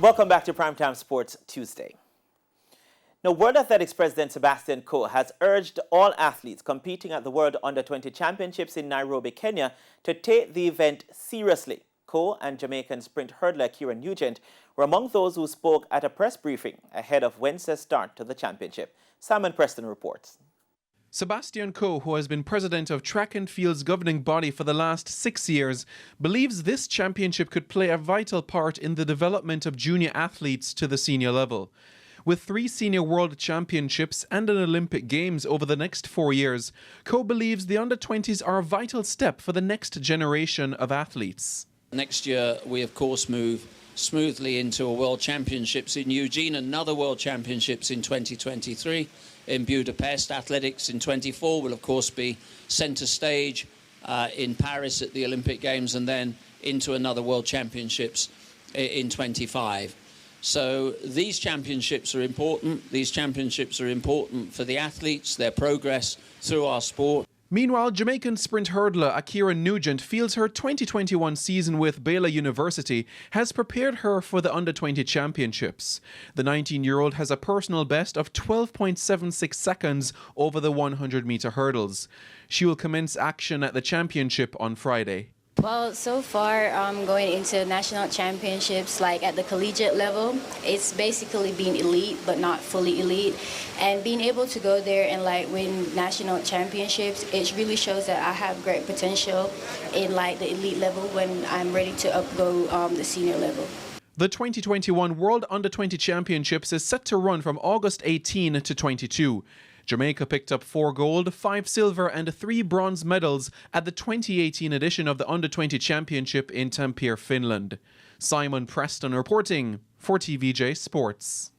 Welcome back to Primetime Sports Tuesday. Now, World Athletics President Sebastian Coe has urged all athletes competing at the World Under-20 Championships in Nairobi, Kenya, to take the event seriously. Coe and Jamaican sprint hurdler Kieran Nugent were among those who spoke at a press briefing ahead of Wednesday's start to the championship. Simon Preston reports. Sebastian Coe, who has been president of Track and Field's governing body for the last 6 years, believes this championship could play a vital part in the development of junior athletes to the senior level. With 3 senior world championships and an Olympic Games over the next 4 years, Coe believes the under-20s are a vital step for the next generation of athletes. Next year, we of course move smoothly into a World Championships in Eugene, another World Championships in 2023 in Budapest. Athletics in 24 will of course be centre stage in Paris at the Olympic Games, and then into another World Championships in 25. So these championships are important. These championships are important for the athletes, their progress through our sport. Meanwhile, Jamaican sprint hurdler Kieran Nugent feels her 2021 season with Baylor University has prepared her for the Under-20 Championships. The 19-year-old has a personal best of 12.76 seconds over the 100-metre hurdles. She will commence action at the championship on Friday. Well, so far, going into national championships, like at the collegiate level, it's basically being elite, but not fully elite. And being able to go there and win national championships, it really shows that I have great potential in the elite level when I'm ready to go the senior level. The 2021 World Under-20 Championships is set to run from August 18 to 22. Jamaica picked up 4 gold, 5 silver and 3 bronze medals at the 2018 edition of the Under-20 Championship in Tampere, Finland. Simon Preston reporting for TVJ Sports.